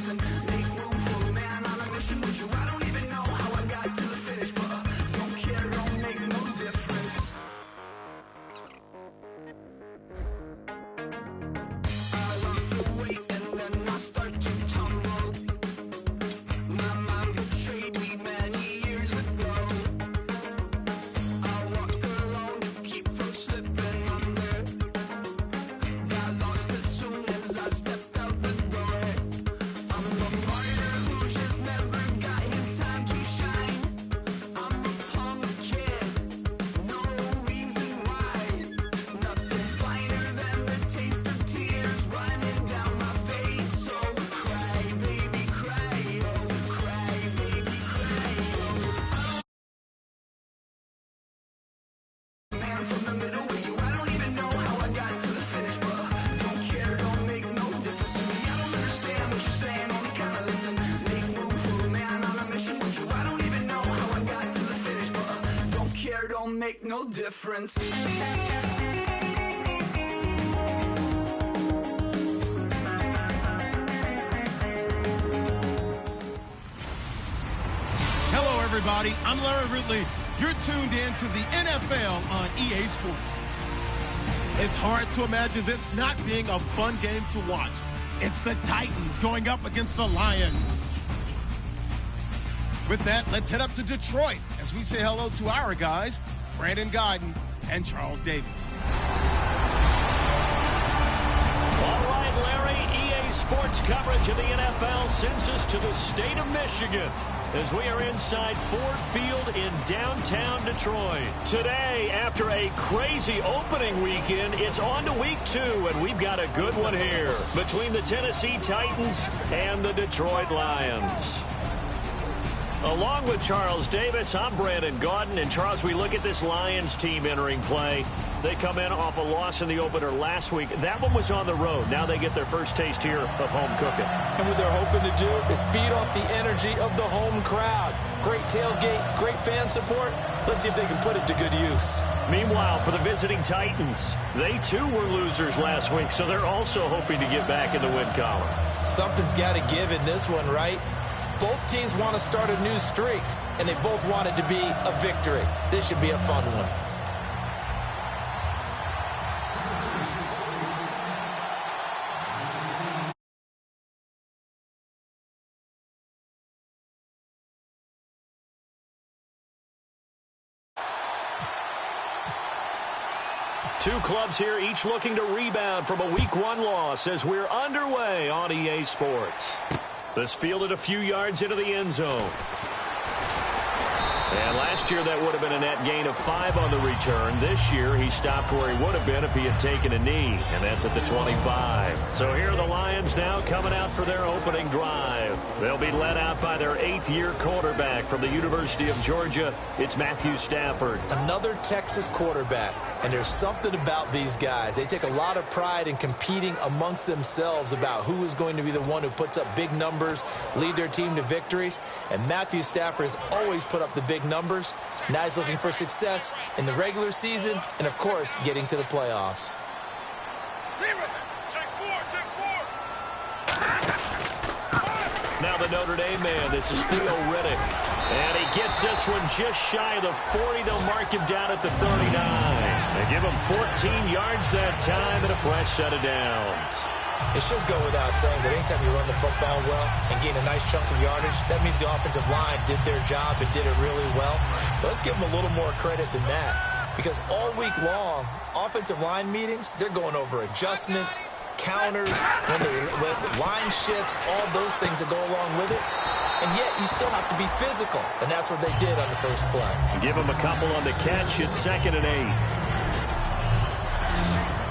listen, make room for a man on a mission with you. I don't even know how I got to the finish, but don't care, don't make no difference. I lost the weight and then I start to tumble. My mind betrayed me many years ago. I walk alone to keep from slipping under. Got lost as soon as I stepped out the door. I'm a martyr who just never got his time to shine. I'm a punk kid, no reason why. Nothing finer than the taste of tears running down my face. So cry, baby, cry, oh, cry, baby, cry, oh. Man from the middle with you, I don't even know how I got to the finish, but don't care, don't make no difference to me. I don't understand what you're saying, only kinda listen. Make room for a man on a mission with you. I don't even know how I got to the finish, but don't care, don't make no difference. Hello, everybody. I'm Larry Ridley. You're tuned in to the NFL on EA Sports. It's hard to imagine this not being a fun game to watch. It's the Titans going up against the Lions. With that, let's head up to Detroit as we say hello to our guys, Brandon Godden and Charles Davis. All right, Larry, EA Sports coverage of the NFL sends us to the state of Michigan as we are inside Ford Field in downtown Detroit. Today, after a crazy opening weekend, it's on to week 2, and we've got a good one here between the Tennessee Titans and the Detroit Lions. Along with Charles Davis, I'm Brandon Gaudin. And Charles, we look at this Lions team entering play. They come in off a loss in the opener last week. That one was on the road. Now they get their first taste here of home cooking. And what they're hoping to do is feed off the energy of the home crowd. Great tailgate, great fan support. Let's see if they can put it to good use. Meanwhile, for the visiting Titans, they too were losers last week, so they're also hoping to get back in the win column. Something's got to give in this one, right? Both teams want to start a new streak, and they both want it to be a victory. This should be a fun one. Two clubs here, each looking to rebound from a Week 1 loss as we're underway on EA Sports. This fielded a few yards into the end zone. And last year, that would have been a net gain of 5 on the return. This year, he stopped where he would have been if he had taken a knee, and that's at the 25. So here are the Lions now coming out for their opening drive. They'll be led out by their 8th-year quarterback from the University of Georgia. It's Matthew Stafford. Another Texas quarterback, and there's something about these guys. They take a lot of pride in competing amongst themselves about who is going to be the one who puts up big numbers, lead their team to victories, and Matthew Stafford has always put up the big numbers. Now he's looking for success in the regular season and, of course, getting to the playoffs. Now the Notre Dame man, this is Theo Riddick. And he gets this one just shy of the 40. They'll mark him down at the 39. They give him 14 yards that time and a fresh set of downs. It should go without saying that anytime you run the football well and gain a nice chunk of yardage, that means the offensive line did their job and did it really well. But let's give them a little more credit than that, because all week long, offensive line meetings, they're going over adjustments, counters, when line shifts, all those things that go along with it. And yet you still have to be physical, and that's what they did on the first play. Give them a couple on the catch. It's 2nd and 8.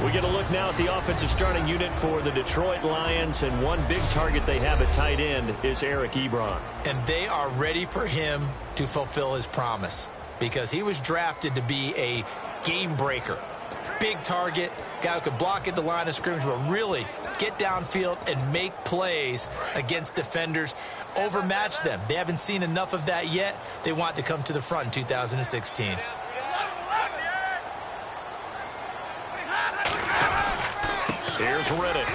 We get a look now at the offensive starting unit for the Detroit Lions, and one big target they have at tight end is Eric Ebron. And they are ready for him to fulfill his promise, because he was drafted to be a game breaker. Big target, guy who could block at the line of scrimmage, but really get downfield and make plays against defenders, overmatch them. They haven't seen enough of that yet. They want to come to the front in 2016. Here's Riddick.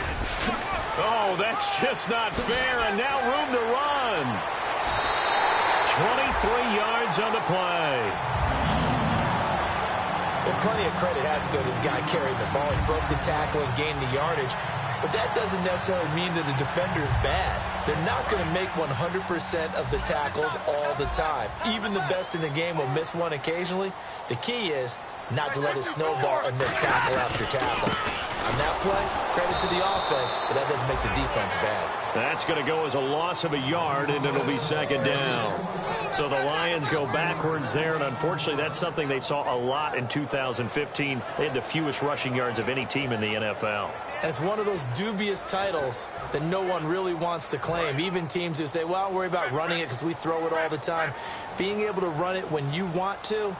Oh, that's just not fair, and now room to run. 23 yards on the play. Well, plenty of credit has to go to the guy carrying the ball. He broke the tackle and gained the yardage. But that doesn't necessarily mean that the defender's bad. They're not going to make 100% of the tackles all the time. Even the best in the game will miss one occasionally. The key is not to let it snowball and miss tackle after tackle. On that play, credit to the offense, but that doesn't make the defense bad. That's going to go as a loss of a yard, and it'll be second down. So the Lions go backwards there, and unfortunately that's something they saw a lot in 2015. They had the fewest rushing yards of any team in the NFL. And it's one of those dubious titles that no one really wants to claim. Even teams who say, well, don't worry about running it because we throw it all the time. Being able to run it when you want to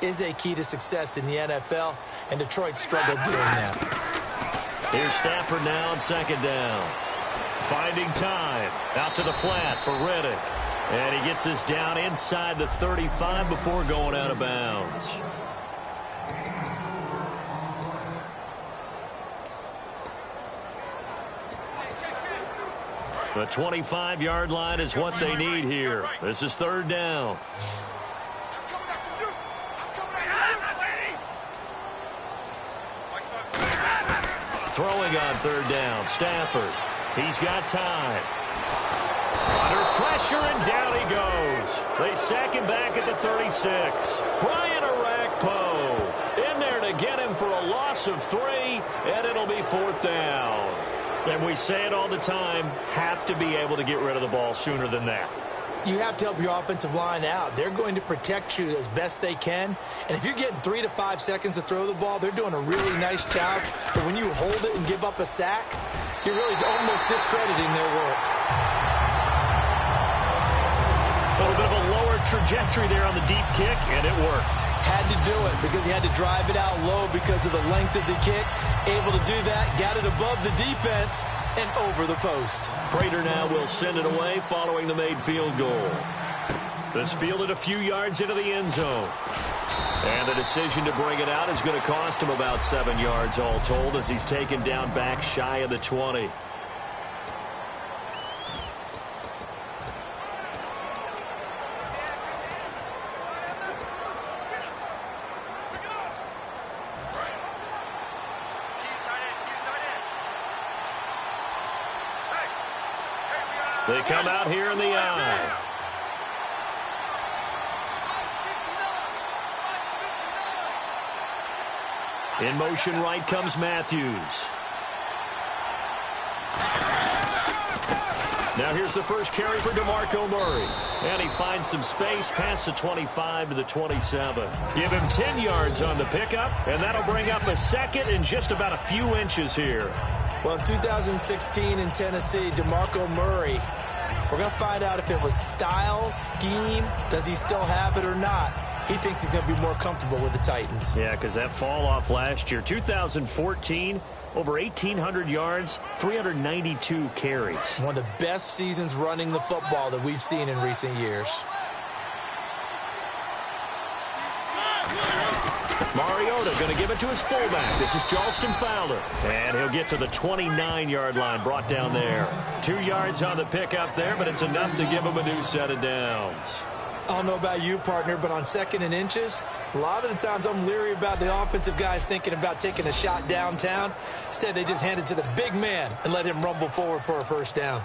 is a key to success in the NFL, and Detroit struggled doing that. Here's Stafford now on second down. Finding time. Out to the flat for Reddick. And he gets us down inside the 35 before going out of bounds. The 25-yard line is what they need here. This is third down. Throwing on third down, Stafford. He's got time. Under pressure, and down he goes. They sack him back at the 36. Brian Arakpo in there to get him for a loss of 3, and it'll be fourth down. And we say it all the time, have to be able to get rid of the ball sooner than that. You have to help your offensive line out. They're going to protect you as best they can. And if you're getting 3 to 5 seconds to throw the ball, they're doing a really nice job. But when you hold it and give up a sack, you're really almost discrediting their work. A little bit of a lower trajectory there on the deep kick, and it worked. Had to do it because he had to drive it out low because of the length of the kick. Able to do that, got it above the defense and over the post. Prater now will send it away following the made field goal. This fielded a few yards into the end zone. And the decision to bring it out is going to cost him about 7 yards all told as he's taken down back shy of the 20. They come out here in the eye. In motion right comes Matthews. Now here's the first carry for DeMarco Murray. And he finds some space past the 25 to the 27. Give him 10 yards on the pickup, and that'll bring up a second in just about a few inches here. Well, in 2016 in Tennessee, DeMarco Murray, we're going to find out if it was style, scheme, does he still have it or not. He thinks he's going to be more comfortable with the Titans. Yeah, because that fall off last year, 2014, over 1,800 yards, 392 carries. One of the best seasons running the football that we've seen in recent years. Mariota going to give it to his fullback. This is Charleston Fowler. And he'll get to the 29-yard line, brought down there. 2 yards on the pickup there, but it's enough to give him a new set of downs. I don't know about you, partner, but on second and inches, a lot of the times I'm leery about the offensive guys thinking about taking a shot downtown. Instead, they just hand it to the big man and let him rumble forward for a first down.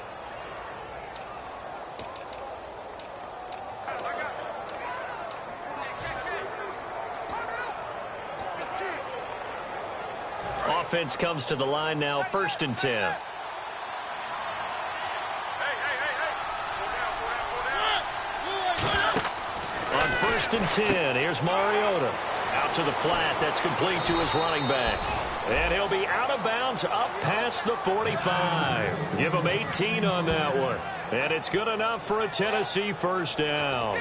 Offense comes to the line now, 1st and 10. On 1st and 10, here's Mariota. Out to the flat, that's complete to his running back. And he'll be out of bounds up past the 45. Give him 18 on that one. And it's good enough for a Tennessee first down.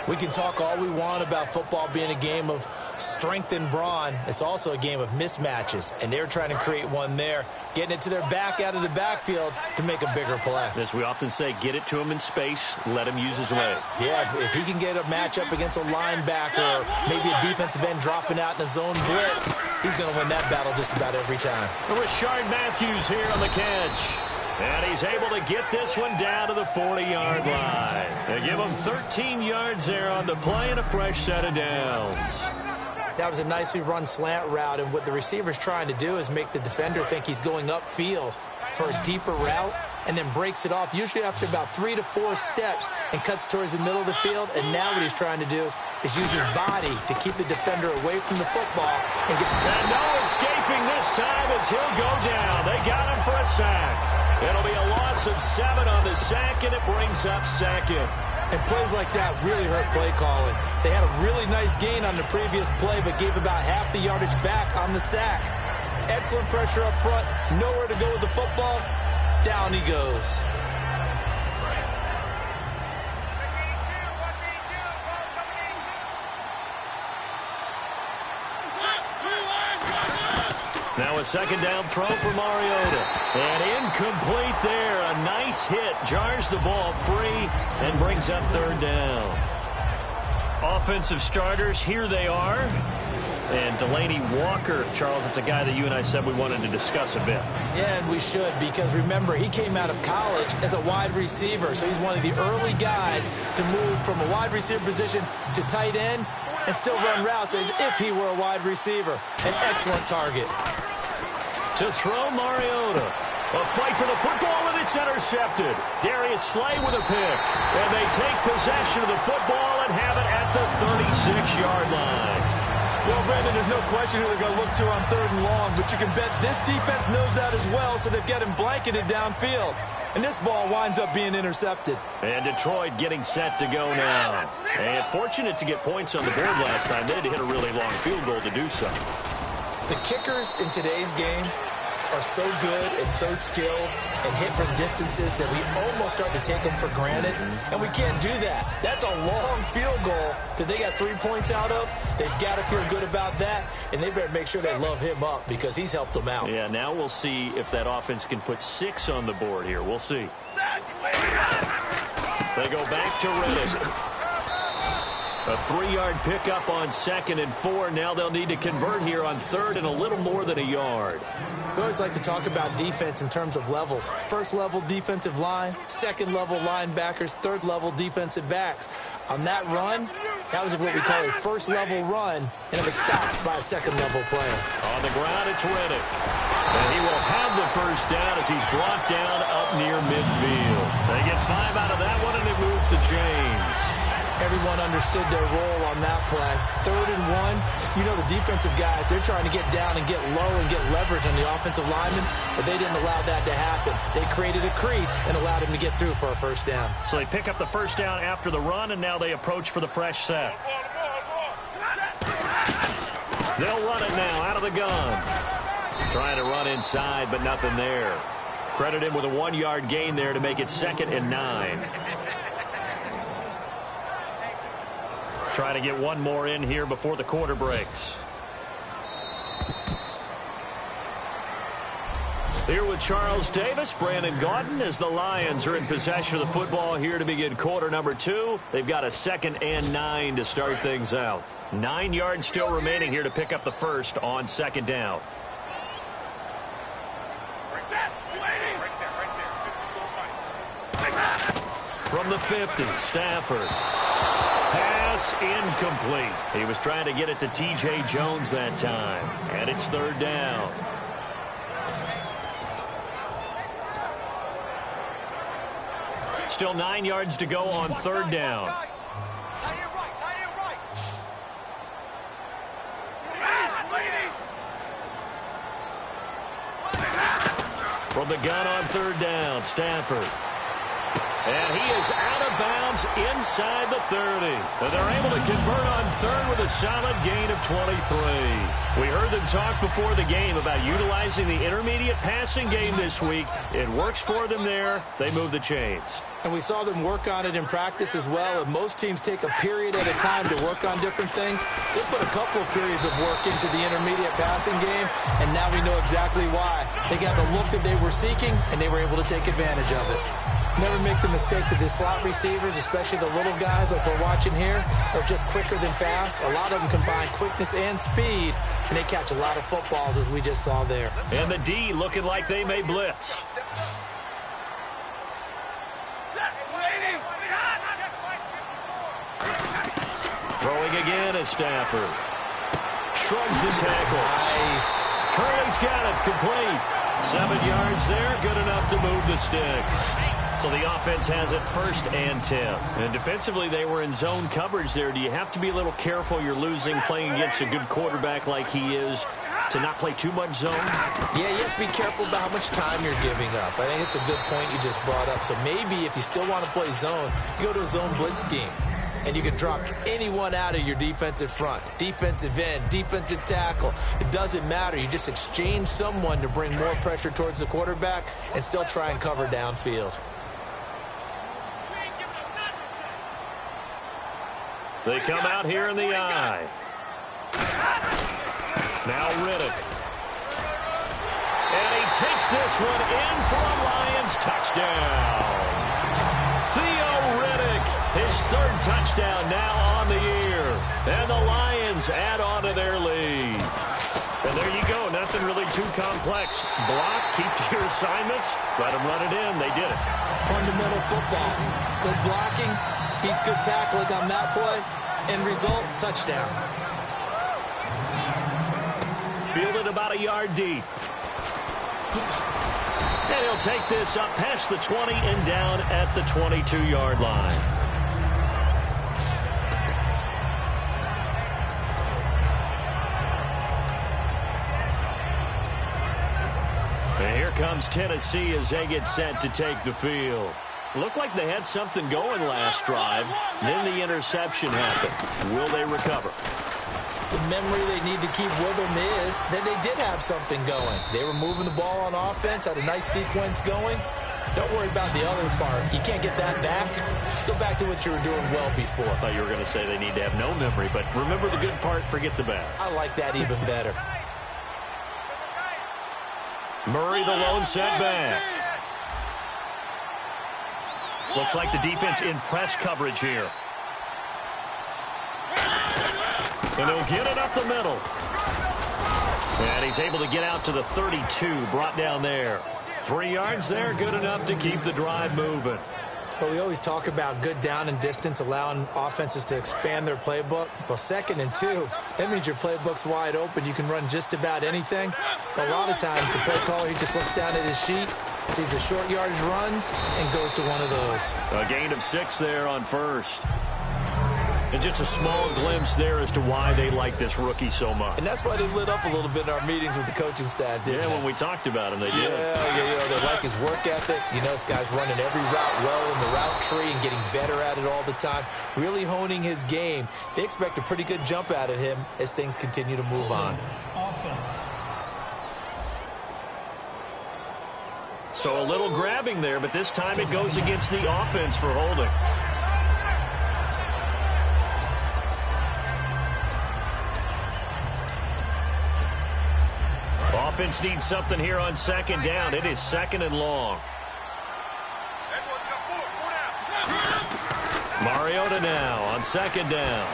We can talk all we want about football being a game of strength and brawn. It's also a game of mismatches, and they're trying to create one there, getting it to their back out of the backfield to make a bigger play. As we often say, get it to him in space, let him use his leg. Yeah, if he can get a matchup against a linebacker or maybe a defensive end dropping out in a zone blitz, he's going to win that battle just about every time. Rashard Matthews here on the catch. And he's able to get this one down to the 40-yard line. They give him 13 yards there on the play and a fresh set of downs. That was a nicely run slant route, and what the receiver's trying to do is make the defender think he's going upfield for a deeper route and then breaks it off, usually after about 3 to 4 steps, and cuts towards the middle of the field. And now what he's trying to do is use his body to keep the defender away from the football. And no escaping this time as he'll go down. They got him for a sack. It'll be a loss of 7 on the sack, and it brings up second. And plays like that really hurt play calling. They had a really nice gain on the previous play, but gave about half the yardage back on the sack. Excellent pressure up front, nowhere to go with the football. Down he goes. Now a second down throw for Mariota. And incomplete there. A nice hit. Jars the ball free and brings up third down. Offensive starters, here they are. And Delaney Walker, Charles, it's a guy that you and I said we wanted to discuss a bit. Yeah, and we should, because remember, he came out of college as a wide receiver. So he's one of the early guys to move from a wide receiver position to tight end and still run routes as if he were a wide receiver. An excellent target. To throw Mariota. A fight for the football, and it's intercepted. Darius Slay with a pick. And they take possession of the football and have it at the 36-yard line. Well, Brandon, there's no question who they're going to look to on 3rd and long, but you can bet this defense knows that as well, so they've got him blanketed downfield. And this ball winds up being intercepted. And Detroit getting set to go now. And fortunate to get points on the board last time. They had to hit a really long field goal to do so. The kickers in today's game are so good and so skilled and hit from distances that we almost start to take them for granted, and we can't do that. That's a long field goal that they got 3 points out of. They've got to feel good about that, and they better make sure they love him up because he's helped them out. Yeah, now we'll see if that offense can put 6 on the board here. We'll see. They go back to Reddick. A 3-yard pickup on 2nd and 4. Now they'll need to convert here on 3rd and a little more than a yard. We always like to talk about defense in terms of levels. 1st level defensive line, 2nd level linebackers, 3rd level defensive backs. On that run, that was what we call a 1st level run, and it was stopped by a 2nd level player. On the ground, it's Reddick. And he will have the first down as he's brought down up near midfield. They get 5 out of that one, and it moves the chains. Everyone understood their role on that play. 3rd and 1, you know the defensive guys, they're trying to get down and get low and get leverage on the offensive lineman, but they didn't allow that to happen. They created a crease and allowed him to get through for a first down. So they pick up the first down after the run, and now they approach for the fresh set. They'll run it now out of the gun. Trying to run inside, but nothing there. Credit him with a 1-yard gain there to make it 2nd and 9. Try to get one more in here before the quarter breaks. Here with Charles Davis, Brandon Gaudin, as the Lions are in possession of the football here to begin quarter number 2. They've got a 2nd and 9 to start things out. 9 yards still remaining here to pick up the first on 2nd down. From the 50, Stafford. Pass incomplete. He was trying to get it to T.J. Jones that time. And it's 3rd down. Still 9 yards to go on 3rd down. From the gun on 3rd down, Stafford. And he is out of bounds inside the 30. And they're able to convert on 3rd with a solid gain of 23. We heard them talk before the game about utilizing the intermediate passing game this week. It works for them there. They move the chains. And we saw them work on it in practice as well. And most teams take a period at a time to work on different things. They put a couple of periods of work into the intermediate passing game, and now we know exactly why. They got the look that they were seeking, and they were able to take advantage of it. Never make the mistake that the slot receivers, especially the little guys like we're watching here, are just quicker than fast. A lot of them combine quickness and speed, and they catch a lot of footballs, as we just saw there. And the D looking like they may blitz. Throwing again is Stafford. Shrugs the tackle. Nice. Curley's got it complete. 7 yards there, good enough to move the sticks. So the offense has it 1st and 10. And defensively, they were in zone coverage there. Do you have to be a little careful? You're losing playing against a good quarterback like he is to not play too much zone? Yeah, you have to be careful about how much time you're giving up. I think it's a good point you just brought up. So maybe if you still want to play zone, you go to a zone blitz scheme. And you can drop anyone out of your defensive front, defensive end, defensive tackle. It doesn't matter. You just exchange someone to bring more pressure towards the quarterback and still try and cover downfield. They come out here in the eye. Now Riddick. And he takes this one in for a Lions touchdown. Theo Riddick, his 3rd touchdown now on the year. And the Lions add on to their lead. And there you go. Nothing really too complex. Block, keep to your assignments, let them run it in. They did it. Fundamental football. Good blocking beats good tackling on that play. End result, touchdown. Fielded about a yard deep. And he'll take this up past the 20 and down at the 22-yard line. And here comes Tennessee as they get set to take the field. Looked like they had something going last drive. Then the interception happened. Will they recover? The memory they need to keep with them is that they did have something going. They were moving the ball on offense, had a nice sequence going. Don't worry about the other part. You can't get that back. Just go back to what you were doing well before. I thought you were going to say they need to have no memory, but remember the good part, forget the bad. I like that even better. Murray the lone setback. Looks like the defense in press coverage here. And he'll get it up the middle. And he's able to get out to the 32, brought down there. 3 yards there, good enough to keep the drive moving. But we always talk about good down and distance, allowing offenses to expand their playbook. Well, 2nd and 2, that means your playbook's wide open. You can run just about anything. But a lot of times, the play caller, he just looks down at his sheet, sees the short yardage runs, and goes to one of those. A gain of 6 there on 1st. And just a small glimpse there as to why they like this rookie so much. And that's why they lit up a little bit in our meetings with the coaching staff, didn't they? Yeah, when we talked about him, they did. Yeah, they like his work ethic. You know, this guy's running every route well in the route tree and getting better at it all the time, really honing his game. They expect a pretty good jump out of him as things continue to move on. Offense. So a little grabbing there, but this time it goes against the offense for holding. Offense needs something here on 2nd down. It is 2nd and long. Mariota now on 2nd down.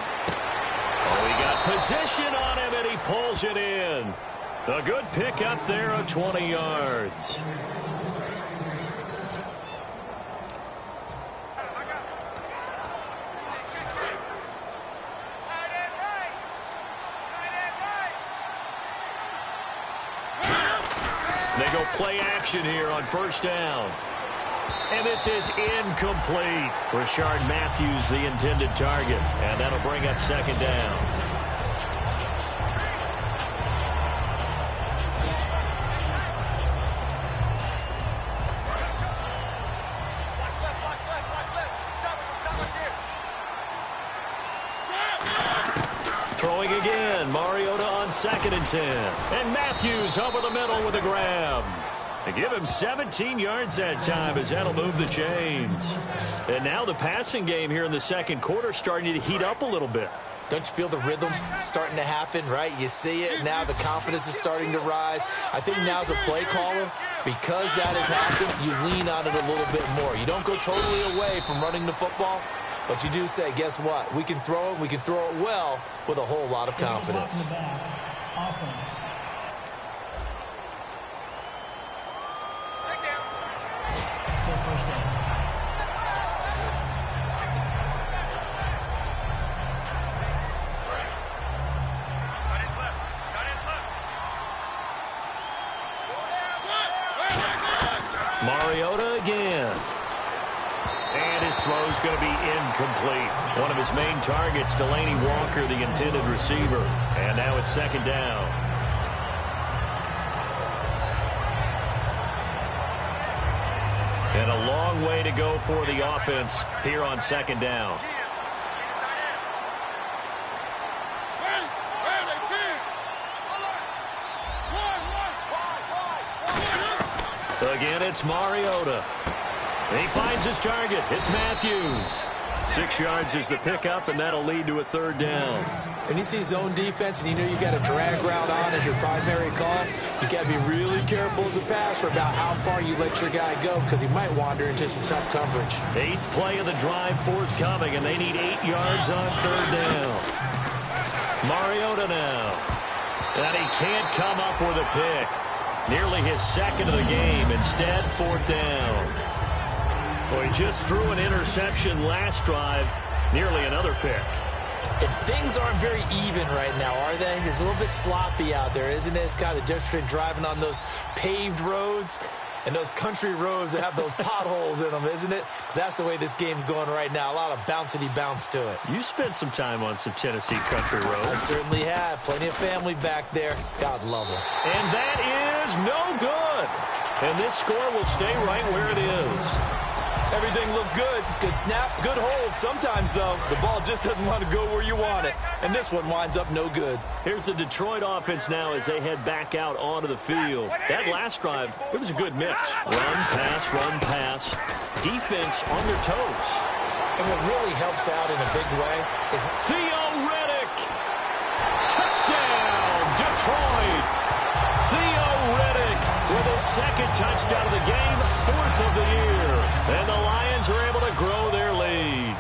Oh, he got position on him, and he pulls it in. A good pickup there of 20 yards. They go play action here on 1st down. And this is incomplete. Rashard Matthews, the intended target. And that'll bring up 2nd down. Throwing again. Mariota on 2nd and 10. And Matthews over the middle with a grab. They give him 17 yards that time as that'll move the chains. And now the passing game here in the second quarter starting to heat up a little bit. Don't you feel the rhythm starting to happen, right? You see it. Now the confidence is starting to rise. I think now as a play caller, because that has happened, you lean on it a little bit more. You don't go totally away from running the football, but you do say, guess what? We can throw it. We can throw it well with a whole lot of confidence. Offense. Still first down. Mariota again. And his throw's going to be incomplete. One of his main targets, Delaney Walker, the intended receiver. And now it's second down. And a long way to go for the offense here on second down. Again, it's Mariota. And he finds his target. It's Matthews. 6 yards is the pickup, and that'll lead to a third down. When you see zone defense and you know you got a drag route on as your primary call, you got to be really careful as a passer about how far you let your guy go because he might wander into some tough coverage. 8th play of the drive forthcoming, and they need 8 yards on third down. Mariota now. And he can't come up with a pick. Nearly his second of the game. Instead, fourth down. Well, he just threw an interception last drive. Nearly another pick. And things aren't very even right now, are they? It's a little bit sloppy out there, isn't it? It's kind of the difference between driving on those paved roads and those country roads that have those potholes in them, isn't it? Because that's the way this game's going right now. A lot of bouncy bounce to it. You spent some time on some Tennessee country roads. I certainly have. Plenty of family back there. God love them. And that is no good. And this score will stay right where it is. Everything looked good. Good snap, good hold. Sometimes, though, the ball just doesn't want to go where you want it. And this one winds up no good. Here's the Detroit offense now as they head back out onto the field. That last drive, it was a good mix. Run, pass. Defense on their toes. And what really helps out in a big way is Theo Riddick. Touchdown, Detroit. Theo Riddick with his second touchdown of the game, 4th of the year. And the Lions are able to grow their lead.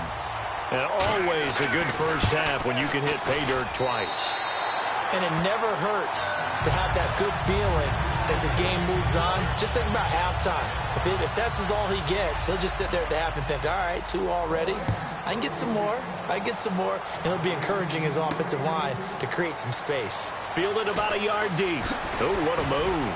And always a good first half when you can hit pay dirt twice. And it never hurts to have that good feeling as the game moves on. Just think about halftime. If that's all he gets, he'll just sit there at the half and think, all right, 2 already. I can get some more. And it'll be encouraging his offensive line to create some space. Fielded about a yard deep. Oh, what a move.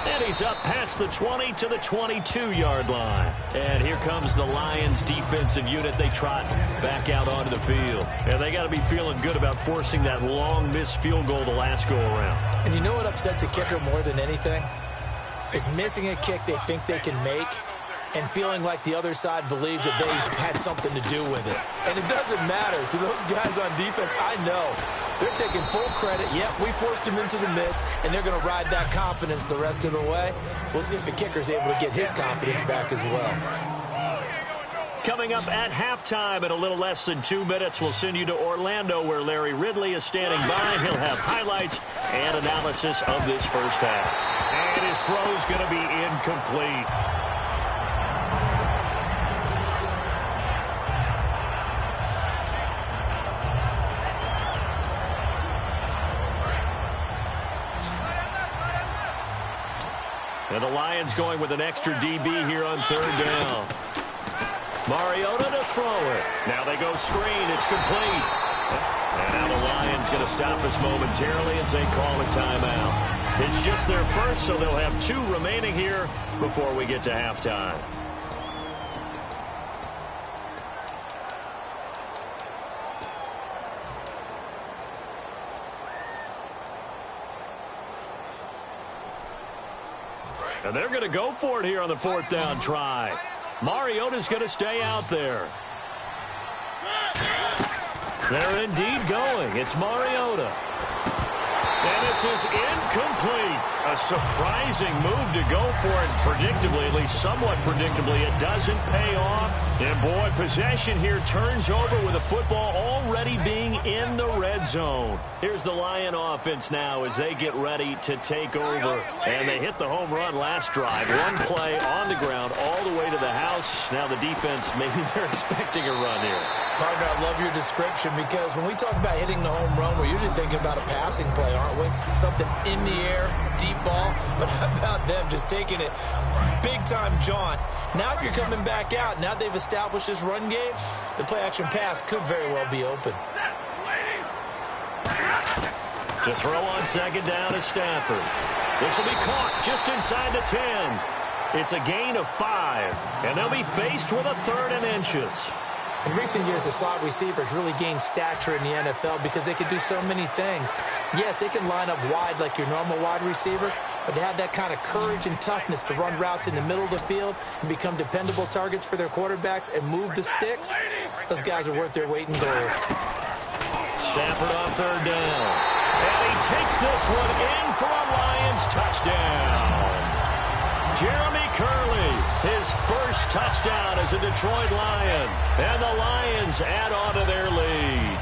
And he's up past the 20 to the 22-yard line. And here comes the Lions defensive unit. They trot back out onto the field. And they got to be feeling good about forcing that long missed field goal the last go around. And you know what upsets a kicker more than anything? Is missing a kick they think they can make and feeling like the other side believes that they had something to do with it. And it doesn't matter to those guys on defense. I know. They're taking full credit. Yep, we forced him into the miss, and they're going to ride that confidence the rest of the way. We'll see if the kicker's able to get his confidence back as well. Coming up at halftime in a little less than 2 minutes, we'll send you to Orlando where Larry Ridley is standing by. He'll have highlights and analysis of this first half. And his throw's going to be incomplete. And the Lions going with an extra DB here on third down. Mariota to throw it. Now they go screen. It's complete. And now the Lions going to stop us momentarily as they call a timeout. It's just their first, so they'll have 2 remaining here before we get to halftime. And they're going to go for it here on the 4th down try. Mariota's going to stay out there. They're indeed going. It's Mariota. And this is incomplete. A surprising move to go for it. Predictably, at least somewhat predictably, it doesn't pay off. And boy, possession here turns over with the football already being in the red zone. Here's the Lion offense now as they get ready to take over. And they hit the home run last drive. One play on the ground all the way to the house. Now the defense, maybe they're expecting a run here. Partner, I love your description because when we talk about hitting the home run, we're usually thinking about a passing play, aren't we? Something in the air, deep ball. But how about them just taking it big-time jaunt? Now if you're coming back out, now they've established this run game, the play-action pass could very well be open. To throw on second down is Stafford. This will be caught just inside the 10. It's a gain of 5, and they'll be faced with a 3rd and inches. In recent years, the slot receivers really gained stature in the NFL because they can do so many things. Yes, they can line up wide like your normal wide receiver, but to have that kind of courage and toughness to run routes in the middle of the field and become dependable targets for their quarterbacks and move the sticks, those guys are worth their weight in gold. Stafford on 3rd down. And he takes this one in for a Lions touchdown. Jeremy Curley, his first touchdown as a Detroit Lion. And the Lions add on to their lead.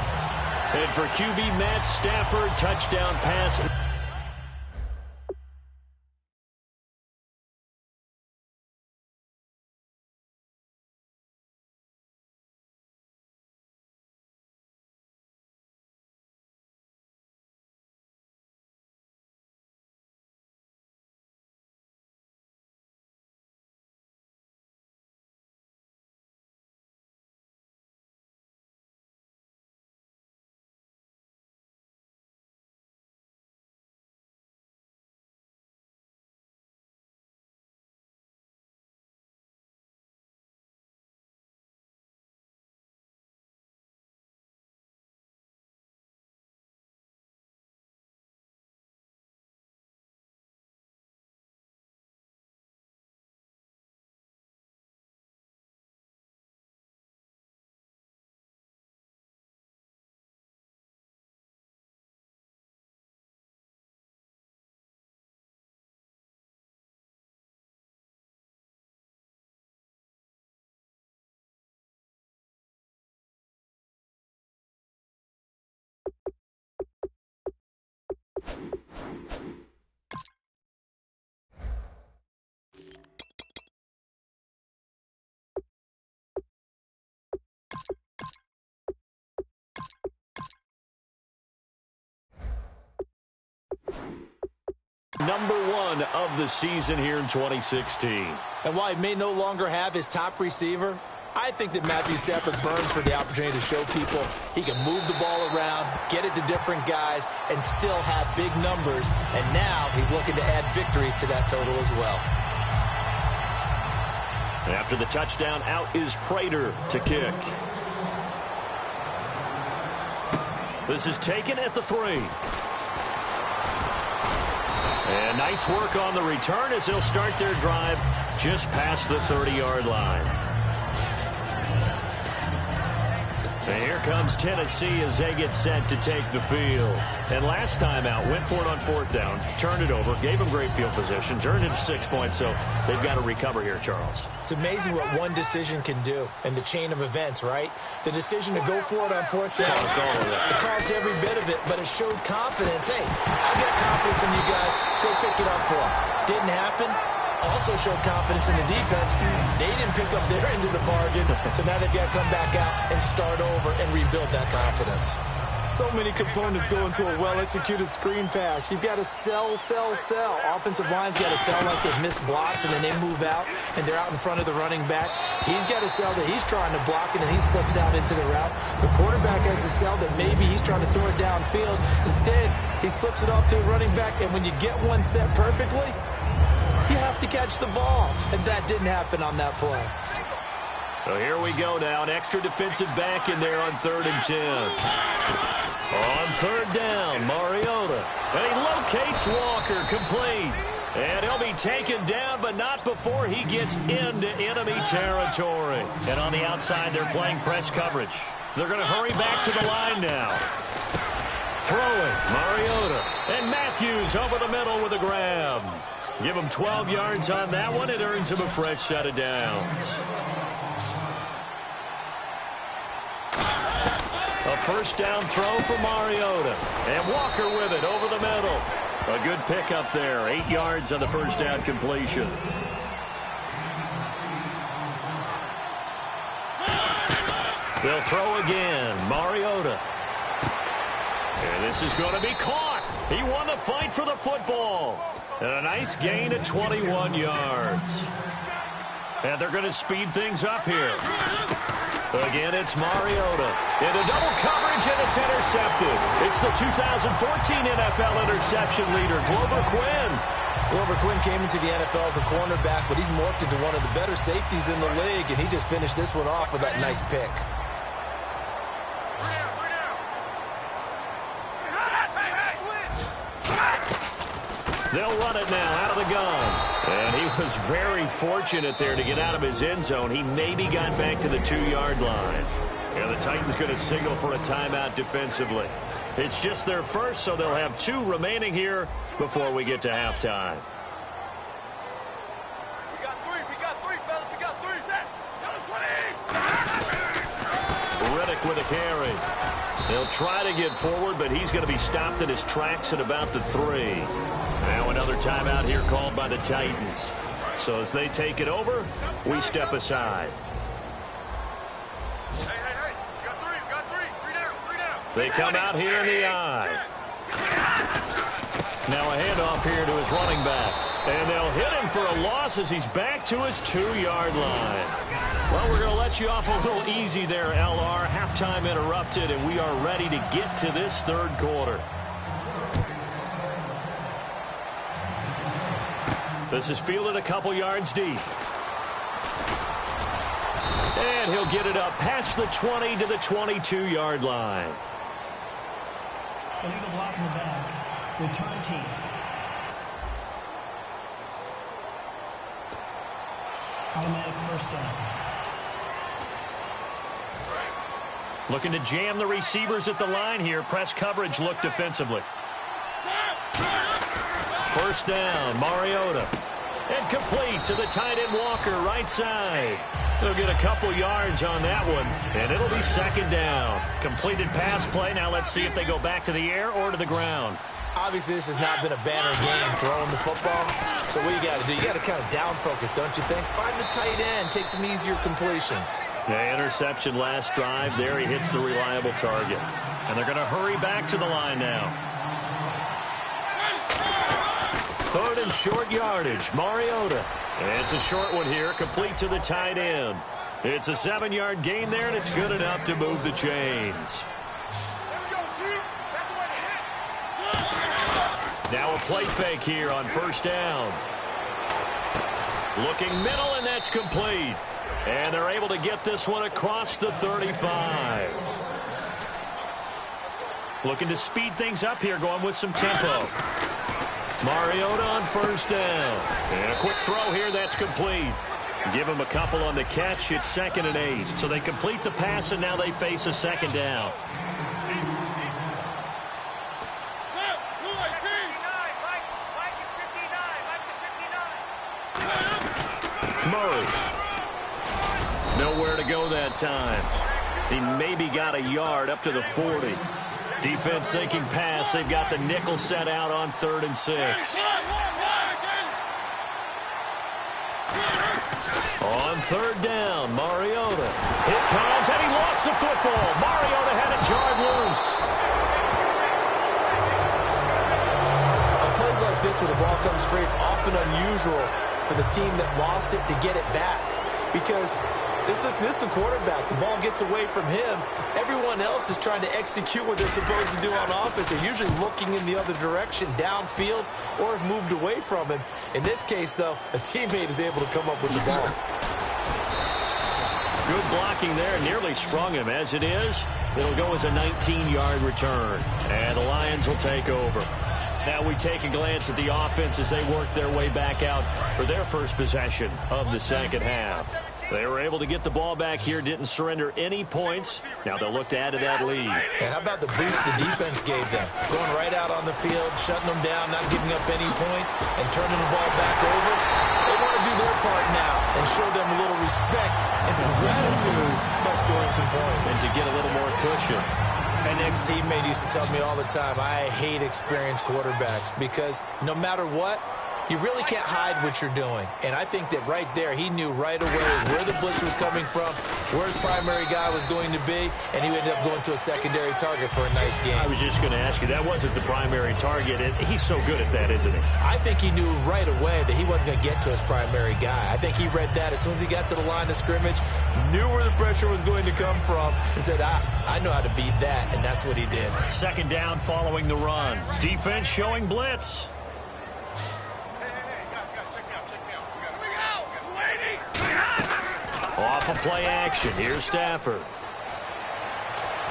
And for QB Matt Stafford, touchdown pass. Number 1 of the season here in 2016. And while he may no longer have his top receiver, I think that Matthew Stafford burns for the opportunity to show people he can move the ball around, get it to different guys, and still have big numbers. And now he's looking to add victories to that total as well. After the touchdown, out is Prater to kick. This is taken at the 3. And nice work on the return as they'll start their drive just past the 30-yard line. And here comes Tennessee as they get set to take the field. And last time out, went for it on 4th down, turned it over, gave them great field position, turned it to 6 points, so they've got to recover here, Charles. It's amazing what one decision can do in the chain of events, right? The decision to go for it on 4th down, it caused every bit of it, but it showed confidence. Hey, I got confidence in you guys. Go pick it up for them. Didn't happen. Also showed confidence in the defense. They didn't pick up their end of the bargain, so now they've got to come back out and start over and rebuild that confidence. So many components go into a well-executed screen pass. You've got to sell. Offensive line's got to sell like they've missed blocks and then they move out and they're out in front of the running back. He's got to sell that he's trying to block it and he slips out into the route. The quarterback has to sell that maybe he's trying to throw it downfield. Instead, he slips it off to the running back, and when you get one set perfectly, you have to catch the ball. And that didn't happen on that play. So here we go now. An extra defensive back in there on 3rd and 10. On 3rd down, Mariota. And he locates Walker, complete. And he'll be taken down, but not before he gets into enemy territory. And on the outside, they're playing press coverage. They're going to hurry back to the line now. Throwing, Mariota. And Matthews over the middle with a grab. Give him 12 yards on that one. It earns him a fresh set of downs. A first down throw for Mariota. And Walker with it over the middle. A good pickup there. 8 yards on the first down completion. They'll throw again. Mariota. And this is going to be caught. He won the fight for the football. And a nice gain of 21 yards. And they're going to speed things up here. Again, it's Mariota. Into double coverage, and it's intercepted. It's the 2014 NFL interception leader, Glover Quinn. Glover Quinn came into the NFL as a cornerback, but he's morphed into one of the better safeties in the league, and he just finished this one off with that nice pick. They'll run it now out of the gun. And he was very fortunate there to get out of his end zone. He maybe got back to the 2-yard line. And the Titans going to signal for a timeout defensively. It's just their first, so they'll have 2 remaining here before we get to halftime. We got three, fellas. We got 3. Riddick with a carry. They'll try to get forward, but he's going to be stopped in his tracks at about the 3. Now another timeout here called by the Titans. So as they take it over, we step aside. Hey. We got 3. 3 down. They come out here in the eye. Now a handoff here to his running back. And they'll hit him for a loss as he's back to his 2-yard line. Well, we're going to let you off a little easy there, LR. Halftime interrupted, and we are ready to get to this third quarter. This is fielded a couple yards deep. And he'll get it up past the 20 to the 22-yard line. Illegal block in the back. Return team. Automatic first down. Looking to jam the receivers at the line here. Press coverage look defensively. First down, Mariota. And complete to the tight end Walker, right side. They'll get a couple yards on that one, and it'll be second down. Completed pass play. Now let's see if they go back to the air or to the ground. Obviously, this has not been a banner game throwing the football. So what you got to do, you got to kind of down focus, don't you think? Find the tight end, take some easier completions. Yeah, interception last drive. There he hits the reliable target. And they're going to hurry back to the line now. Third and short yardage, Mariota. It's a short one here, complete to the tight end. It's a 7-yard gain there, and it's good enough to move the chains. Now a play fake here on first down. Looking middle, and that's complete. And they're able to get this one across the 35. Looking to speed things up here, going with some tempo. Mariota on first down. And a quick throw here, that's complete. Give him a couple on the catch. It's 2nd and 8. So they complete the pass, and now they face a second down. Murray. Nowhere to go that time. He maybe got a yard up to the 40. Defense thinking pass. They've got the nickel set out on 3rd and 6. On 3rd down, Mariota. Here comes, and he lost the football. Mariota had it jarred loose. On plays like this, when the ball comes free, it's often unusual for the team that lost it to get it back. Because this is the quarterback. The ball gets away from him. Everyone else is trying to execute what they're supposed to do on offense. They're usually looking in the other direction, downfield, or have moved away from him. In this case, though, a teammate is able to come up with the ball. Good blocking there. Nearly sprung him. As it is, it'll go as a 19-yard return. And the Lions will take over. Now we take a glance at the offense as they work their way back out for their first possession of the second half. They were able to get the ball back here, didn't surrender any points. Now they'll look to add to that lead. And how about the boost the defense gave them? Going right out on the field, shutting them down, not giving up any points, and turning the ball back over. They want to do their part now and show them a little respect and some gratitude by scoring some points. And to get a little more cushion. An ex-teammate used to tell me all the time, I hate experienced quarterbacks because no matter what, you really can't hide what you're doing. And I think that right there, he knew right away where the blitz was coming from, where his primary guy was going to be, and he ended up going to a secondary target for a nice game. I was just going to ask you, that wasn't the primary target. And he's so good at that, isn't he? I think he knew right away that he wasn't going to get to his primary guy. I think he read that as soon as he got to the line of scrimmage, knew where the pressure was going to come from, and said, I know how to beat that, and that's what he did. Second down following the run. Defense showing blitz. Off of play action. Here's Stafford.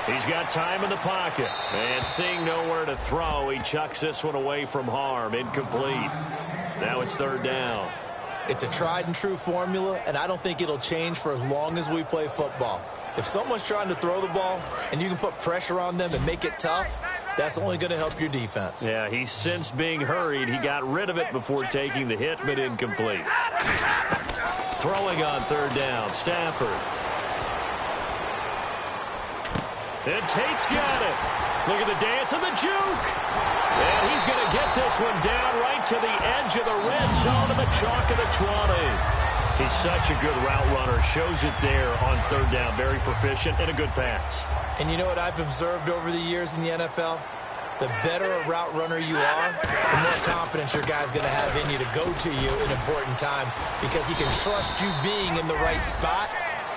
He's got time in the pocket. And seeing nowhere to throw, he chucks this one away from harm. Incomplete. Now it's third down. It's a tried and true formula, and I don't think it'll change for as long as we play football. If someone's trying to throw the ball and you can put pressure on them and make it tough, that's only going to help your defense. Yeah, he's since being hurried. He got rid of it before taking the hit, but incomplete. Throwing on third down, Stafford. And Tate's got it. Look at the dance and the juke. And he's going to get this one down right to the edge of the red zone of the chalk of the 20. He's such a good route runner. Shows it there on third down. Very proficient and a good pass. And you know what I've observed over the years in the NFL? The better a route runner you are, the more confidence your guy's going to have in you to go to you in important times because he can trust you being in the right spot,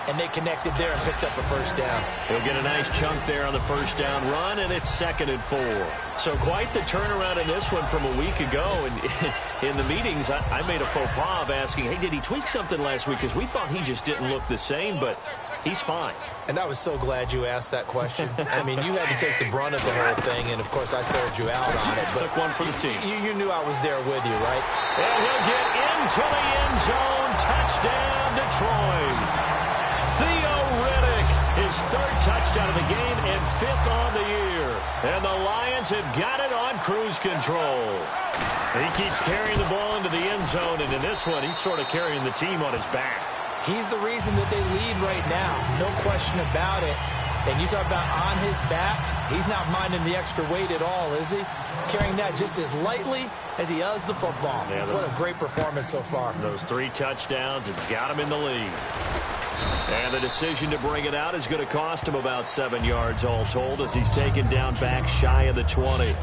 and they connected there and picked up a first down. He'll get a nice chunk there on the first down run, and it's 2nd and 4. So quite the turnaround in this one from a week ago. And in the meetings, I made a faux pas of asking, hey, did he tweak something last week? Because we thought he just didn't look the same, but he's fine. And I was so glad you asked that question. I mean, you had to take the brunt of the whole thing, and, of course, I sold you out on it. But took one for the team. You knew I was there with you, right? And he'll get into the end zone. Touchdown, Detroit. Theo Riddick, his 3rd touchdown of the game and 5th on the year. And the Lions have got it on cruise control. He keeps carrying the ball into the end zone, and in this one, he's sort of carrying the team on his back. He's the reason that they lead right now. No question about it. And you talk about on his back, he's not minding the extra weight at all, is he? Carrying that just as lightly as he does the football. Yeah, what a great performance so far. Those 3 touchdowns, it's got him in the lead. And the decision to bring it out is going to cost him about 7 yards all told as he's taken down back shy of the 20.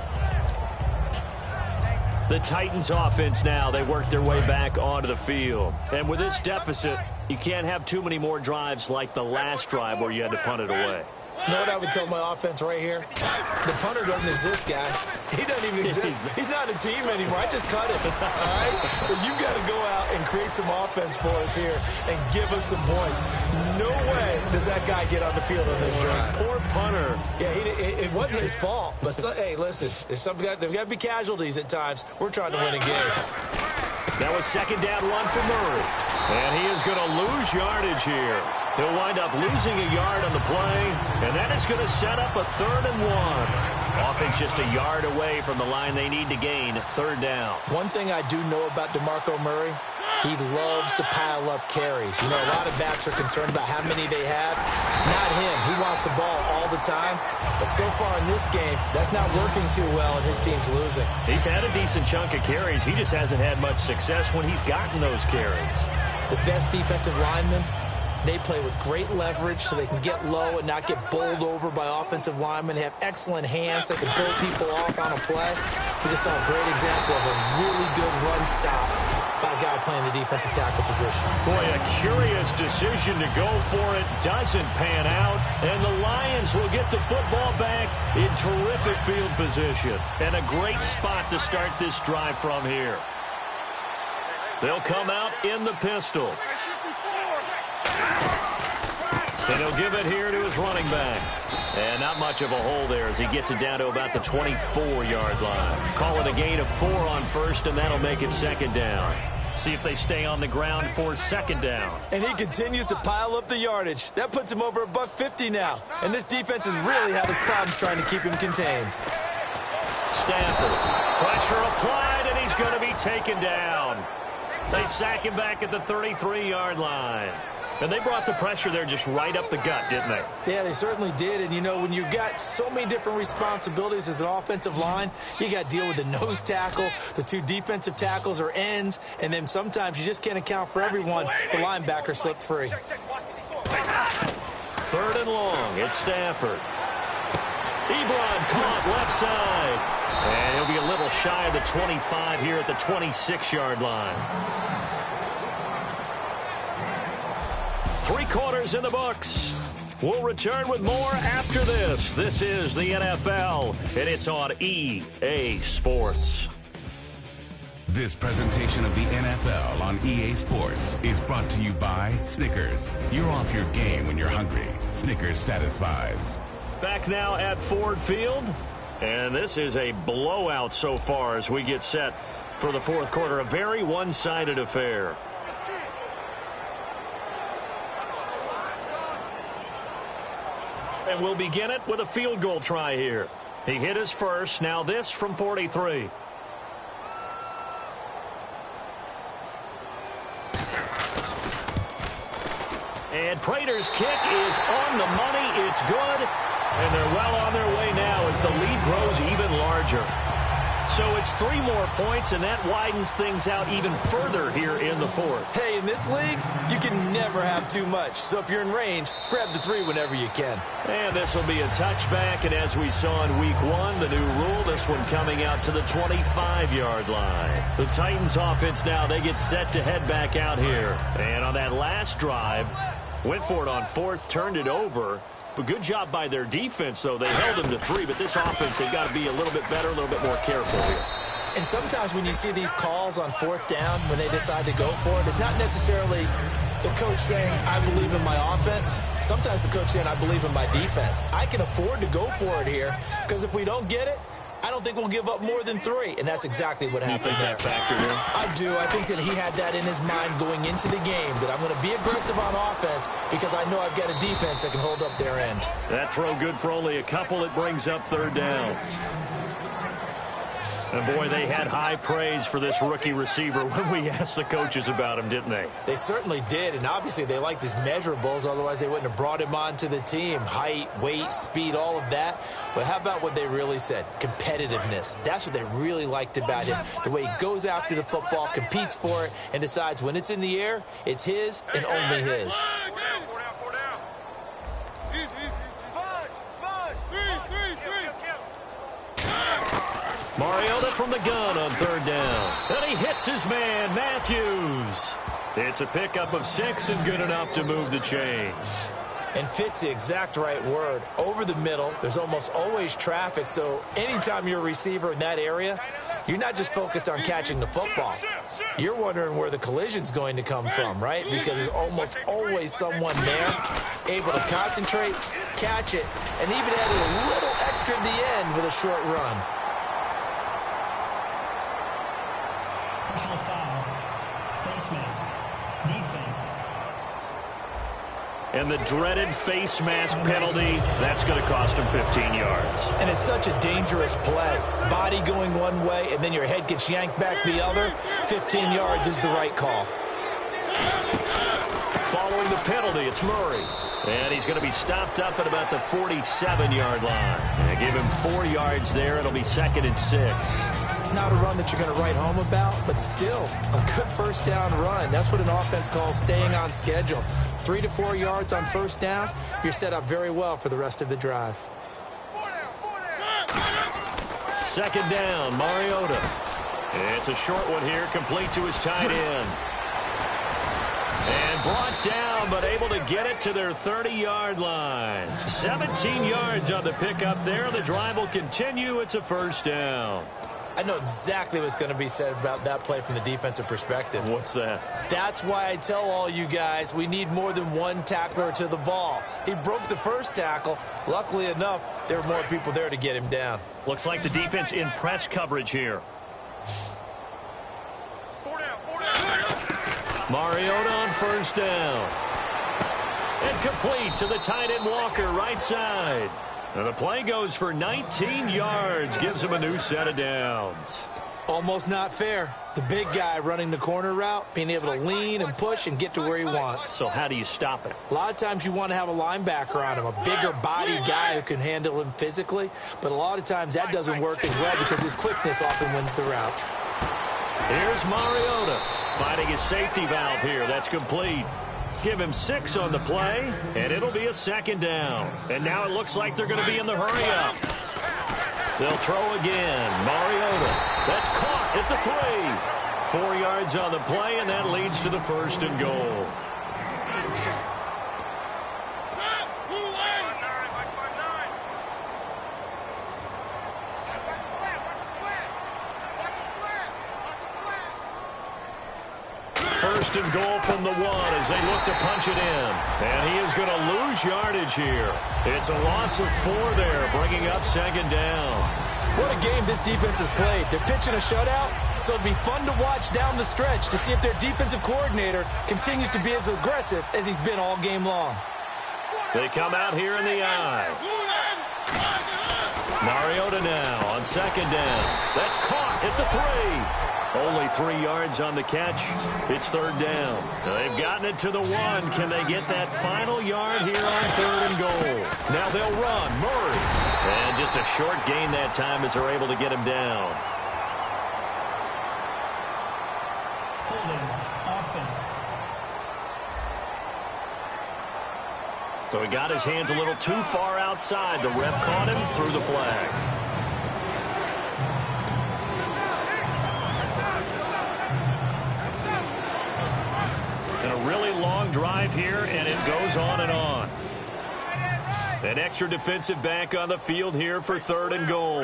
The Titans offense now, they work their way back onto the field. And with this deficit, you can't have too many more drives like the last drive where you had to punt it away. You know what I would tell my offense right here? The punter doesn't exist, guys. He doesn't even exist. He's not a team anymore. I just cut him. All right? So you've got to go out and create some offense for us here and give us some points. No way does that guy get on the field on this drive. Poor punter. Yeah, it wasn't his fault. But, hey, listen, there's got to be casualties at times. We're trying to win a game. That was 2nd down run for Murray. And he is going to lose yardage here. He'll wind up losing a yard on the play, and then it's going to set up a 3rd and 1. Offense just a yard away from the line they need to gain. 3rd down. One thing I do know about DeMarco Murray, he loves to pile up carries. You know, a lot of backs are concerned about how many they have. Not him. He wants the ball all the time. But so far in this game, that's not working too well, and his team's losing. He's had a decent chunk of carries. He just hasn't had much success when he's gotten those carries. The best defensive linemen, they play with great leverage so they can get low and not get bowled over by offensive linemen. They have excellent hands. They can pull people off on a play. We just saw a great example of a really good run stop by a guy playing the defensive tackle position. Boy, a curious decision to go for it. Doesn't pan out. And the Lions will get the football back in terrific field position. And a great spot to start this drive from here. They'll come out in the pistol. And he'll give it here to his running back. And not much of a hole there as he gets it down to about the 24-yard line. Call it a gain of 4 on 1st, and that'll make it 2nd down. See if they stay on the ground for second down. And he continues to pile up the yardage. That puts him over $150 now. And this defense has really had its problems trying to keep him contained. Stafford, pressure applied, and he's going to be taken down. They sack him back at the 33-yard line. And they brought the pressure there just right up the gut, didn't they? Yeah, they certainly did. And, you know, when you've got so many different responsibilities as an offensive line, you got to deal with the nose tackle, the two defensive tackles or ends, and then sometimes you just can't account for everyone. The linebacker slipped free. 3rd and long. It's Stafford. Ebron caught left side. And he'll be a little shy of the 25 here at the 26-yard line. 3 quarters in the books. We'll return with more after this. This is the NFL, and it's on EA Sports. This presentation of the NFL on EA Sports is brought to you by Snickers. You're off your game when you're hungry. Snickers satisfies. Back now at Ford Field, and this is a blowout so far as we get set for the 4th quarter. A very one-sided affair. And we'll begin it with a field goal try here. He hit his first. Now this from 43. And Prater's kick is on the money. It's good. And they're well on their way now as the lead grows even larger. So it's 3 more points, and that widens things out even further here in the 4th. Hey, in this league, you can never have too much. So if you're in range, grab the 3 whenever you can. And this will be a touchback, and as we saw in week 1, the new rule, this one coming out to the 25-yard line. The Titans offense now, they get set to head back out here. And on that last drive, went for it on 4th, turned it over. But good job by their defense, though. They held them to 3, but this offense, they've got to be a little bit better, a little bit more careful here. And sometimes when you see these calls on 4th down, when they decide to go for it, it's not necessarily the coach saying, I believe in my offense. Sometimes the coach saying, I believe in my defense. I can afford to go for it here, because if we don't get it, I don't think we'll give up more than 3. And that's exactly what happened there. You think that factored in? I do. I think that he had that in his mind going into the game, that I'm going to be aggressive on offense because I know I've got a defense that can hold up their end. That throw good for only a couple. It brings up 3rd down. And, boy, they had high praise for this rookie receiver when we asked the coaches about him, didn't they? They certainly did, and obviously they liked his measurables. Otherwise, they wouldn't have brought him onto the team. Height, weight, speed, all of that. But how about what they really said? Competitiveness. That's what they really liked about him. The way he goes after the football, competes for it, and decides when it's in the air, it's his and only his. Mariota from the gun on 3rd down. And he hits his man, Matthews. It's a pickup of 6 and good enough to move the chains. And fits the exact right word. Over the middle, there's almost always traffic, so anytime you're a receiver in that area, you're not just focused on catching the football. You're wondering where the collision's going to come from, right? Because there's almost always someone there able to concentrate, catch it, and even add a little extra at the end with a short run. Personal foul. Face mask. Defense. And the dreaded face mask penalty, that's going to cost him 15 yards. And it's such a dangerous play. Body going one way, and then your head gets yanked back the other. 15 yards is the right call. Following the penalty, it's Murray. And he's going to be stopped up at about the 47-yard line. And give him 4 yards there. It'll be 2nd and 6. Not a run that you're going to write home about, but still a good 1st down run. That's what an offense calls staying on schedule. 3 to 4 yards on 1st down, you're set up very well for the rest of the drive. 2nd down, Mariota. It's a short one here, complete to his tight end. And brought down, but able to get it to their 30-yard line. 17 yards on the pickup there. The drive will continue. It's a 1st down. I know exactly what's going to be said about that play from the defensive perspective. What's that? That's why I tell all you guys we need more than one tackler to the ball. He broke the 1st tackle. Luckily enough, there were more people there to get him down. Looks like the defense in press coverage here. Mariota on first down. And complete to the tight end Walker, right side. And the play goes for 19 yards, gives him a new set of downs. Almost not fair. The big guy running the corner route, being able to lean and push and get to where he wants. So how do you stop it? A lot of times you want to have a linebacker on him, a bigger body guy who can handle him physically. But a lot of times that doesn't work as well because his quickness often wins the route. Here's Mariota finding his safety valve here. That's complete. Give him 6 on the play, and it'll be a second down. And now it looks like they're going to be in the hurry-up. They'll throw again. Mariota. That's caught at the 3. 4 yards on the play, and that leads to the first and goal. First and goal from the 1 as they look to punch it in. And he is going to lose yardage here. It's a loss of 4 there, bringing up second down. What a game this defense has played. They're pitching a shutout, so it'll be fun to watch down the stretch to see if their defensive coordinator continues to be as aggressive as he's been all game long. They come out here in the eye. Mariota now on second down. That's caught at the 3. Only 3 yards on the catch. It's third down. They've gotten it to the 1. Can they get that final yard here on third and goal? Now they'll run. Murray. And just a short gain that time as they're able to get him down. Holding offense. So he got his hands a little too far outside. The ref caught him, threw the flag. And a really long drive here, and it goes on and on. An extra defensive back on the field here for third and goal.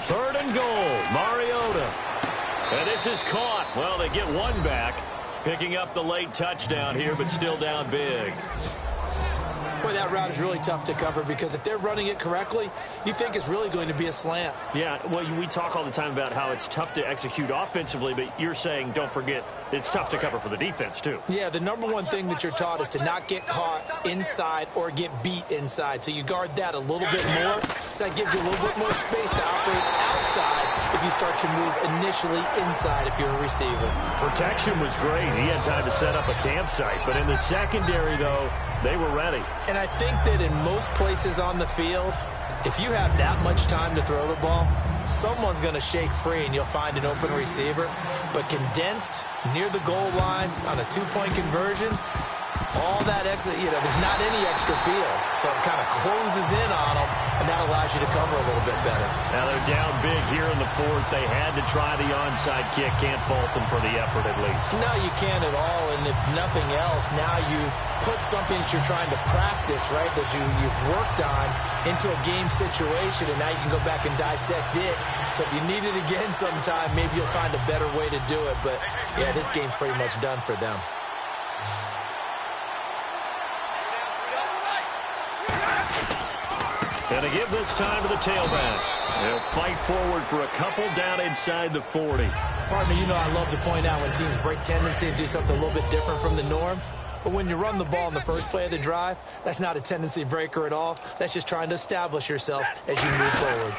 Third and goal, Mariota. And this is caught. Well, they get one back, picking up the late touchdown here, but still down big. Boy, that route is really tough to cover because if they're running it correctly, you think it's really going to be a slant. Yeah, well, we talk all the time about how it's tough to execute offensively, but you're saying, don't forget, it's tough to cover for the defense, too. Yeah, the number one thing that you're taught is to not get caught inside or get beat inside. So you guard that a little bit more. So that gives you a little bit more space to operate outside if you start your move initially inside if you're a receiver. Protection was great. He had time to set up a campsite, but in the secondary, though, they were ready. And I think that in most places on the field, if you have that much time to throw the ball, someone's going to shake free and you'll find an open receiver. But condensed near the goal line on a two-point conversion, all that extra, there's not any extra field. So it kind of closes in on them, and that allows you to cover a little bit better. Now they're down big here in the fourth. They had to try the onside kick. Can't fault them for the effort at least. No, you can't at all. And if nothing else, now you've put something that you're trying to practice, right, that you've worked on into a game situation, and now you can go back and dissect it. So if you need it again sometime, maybe you'll find a better way to do it. But, yeah, this game's pretty much done for them. And to give this time to the tailback. They'll fight forward for a couple down inside the 40. Partner, I love to point out when teams break tendency and do something a little bit different from the norm. But when you run the ball in the first play of the drive, that's not a tendency breaker at all. That's just trying to establish yourself as you move forward.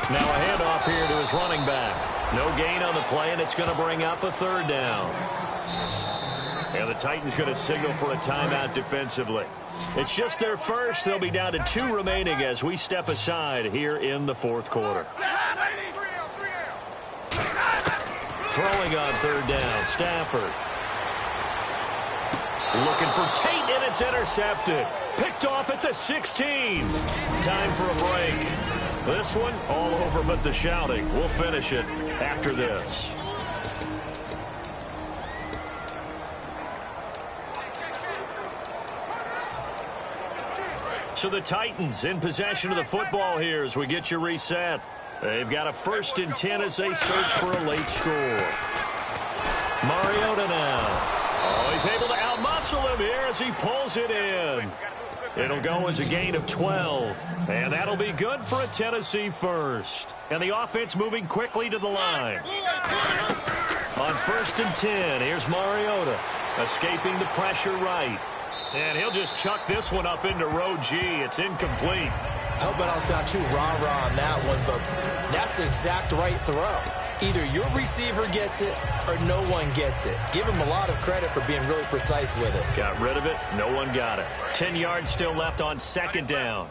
Now a handoff here to his running back. No gain on the play, and it's going to bring up a third down. And the Titans going to signal for a timeout defensively. It's just their first. They'll be down to 2 remaining as we step aside here in the fourth quarter. Throwing on third down, Stafford. Looking for Tate, and it's intercepted. Picked off at the 16. Time for a break. This one, all over but the shouting. We'll finish it after this. So the Titans in possession of the football here as we get you reset. They've got a 1st and 10 as they search for a late score. Mariota now. Oh, he's able to outmuscle him here as he pulls it in. It'll go as a gain of 12. And that'll be good for a Tennessee first. And the offense moving quickly to the line. On 1st and 10, here's Mariota. Escaping the pressure right. And he'll just chuck this one up into row G. It's incomplete. I hope I don't sound too rah-rah on that one, but that's the exact right throw. Either your receiver gets it or no one gets it. Give him a lot of credit for being really precise with it. Got rid of it. No one got it. 10 yards still left on 2nd down.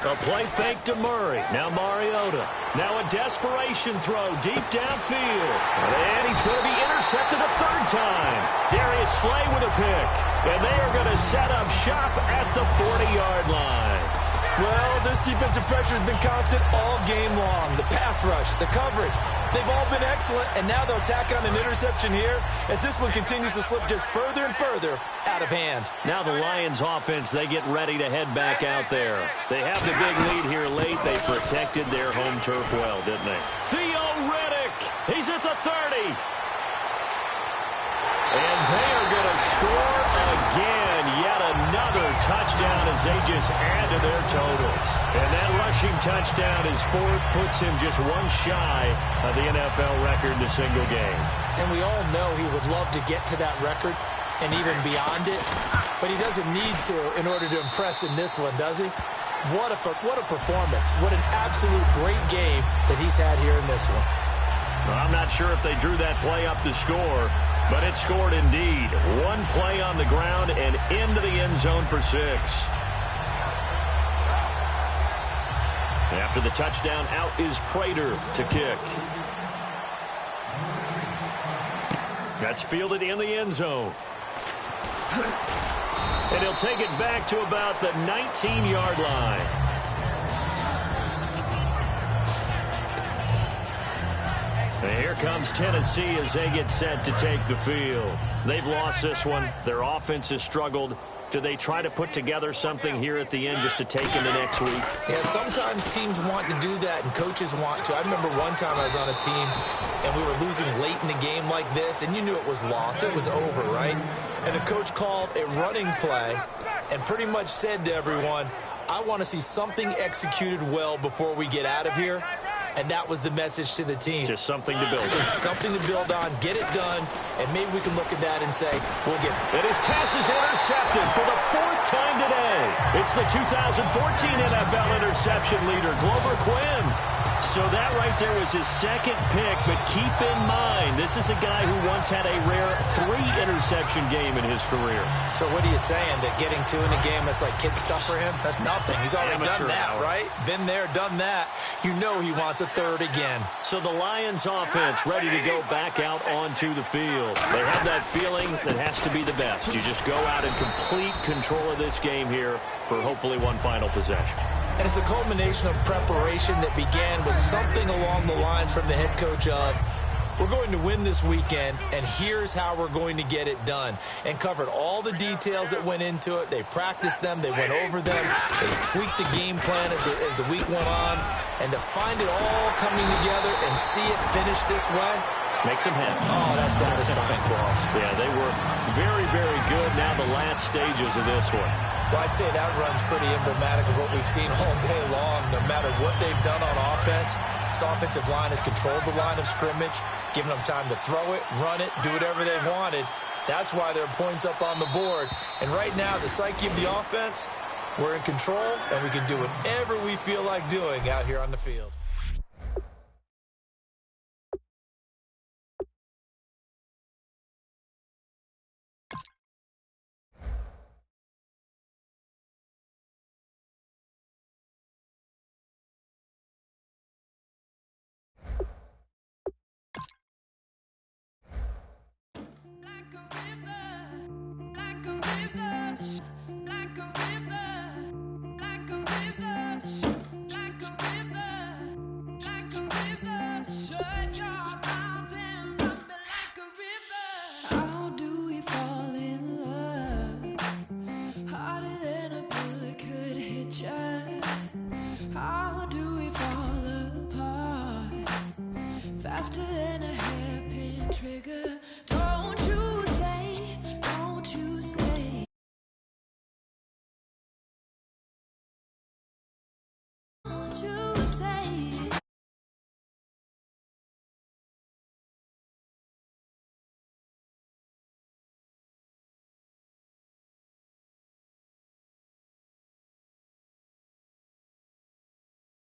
A play fake to Murray. Now Mariota. Now a desperation throw deep downfield. And he's going to be intercepted a 3rd time. Darius Slay with a pick. And they are going to set up shop at the 40-yard line. Well, this defensive pressure has been constant all game long. The pass rush, the coverage, they've all been excellent, and now they'll tack on an interception here as this one continues to slip just further and further out of hand. Now the Lions offense, they get ready to head back out there. They have the big lead here late. They protected their home turf well, didn't they? Theo Riddick, he's at the 30. And they are going to score again. Yet another touchdown as they just add to their totals. And that rushing touchdown is 4th, puts him just one shy of the NFL record in a single game. And we all know he would love to get to that record and even beyond it. But he doesn't need to in order to impress in this one, does he? What a performance. What an absolute great game that he's had here in this one. Well, I'm not sure if they drew that play up to score, but it scored indeed. One play on the ground and into the end zone for 6. After the touchdown, out is Prater to kick. That's fielded in the end zone. And he'll take it back to about the 19-yard line. And here comes Tennessee as they get set to take the field. They've lost this one. Their offense has struggled. Do they try to put together something here at the end just to take into next week? Yeah, sometimes teams want to do that and coaches want to. I remember one time I was on a team and we were losing late in the game like this, and you knew it was lost. It was over, right? And the coach called a running play and pretty much said to everyone, I want to see something executed well before we get out of here. And that was the message to the team. Just something to build on. Just something to build on, get it done, and maybe we can look at that and say, we'll get it. And his pass is intercepted for the 4th time today. It's the 2014 NFL interception leader, Glover Quinn. So that right there was his 2nd pick, but keep in mind, this is a guy who once had a rare 3-interception game in his career. So what are you saying, that getting 2 in a game, that's like kid stuff for him? That's nothing. He's already done that, right? Been there, done that. You know he wants a 3rd again. So the Lions offense ready to go back out onto the field. They have that feeling that has to be the best. You just go out and complete control of this game here for hopefully one final possession. And it's a culmination of preparation that began with something along the lines from the head coach of, we're going to win this weekend, and here's how we're going to get it done. And covered all the details that went into it. They practiced them. They went over them. They tweaked the game plan as the week went on. And to find it all coming together and see it finish this way, makes them happy. Oh, that's satisfying for them. Yeah, they were very, very good. Now the last stages of this one. Well, I'd say that run's pretty emblematic of what we've seen all day long. No matter what they've done on offense, this offensive line has controlled the line of scrimmage, given them time to throw it, run it, do whatever they wanted. That's why there are points up on the board. And right now, the psyche of the offense, we're in control, and we can do whatever we feel like doing out here on the field. How do we faster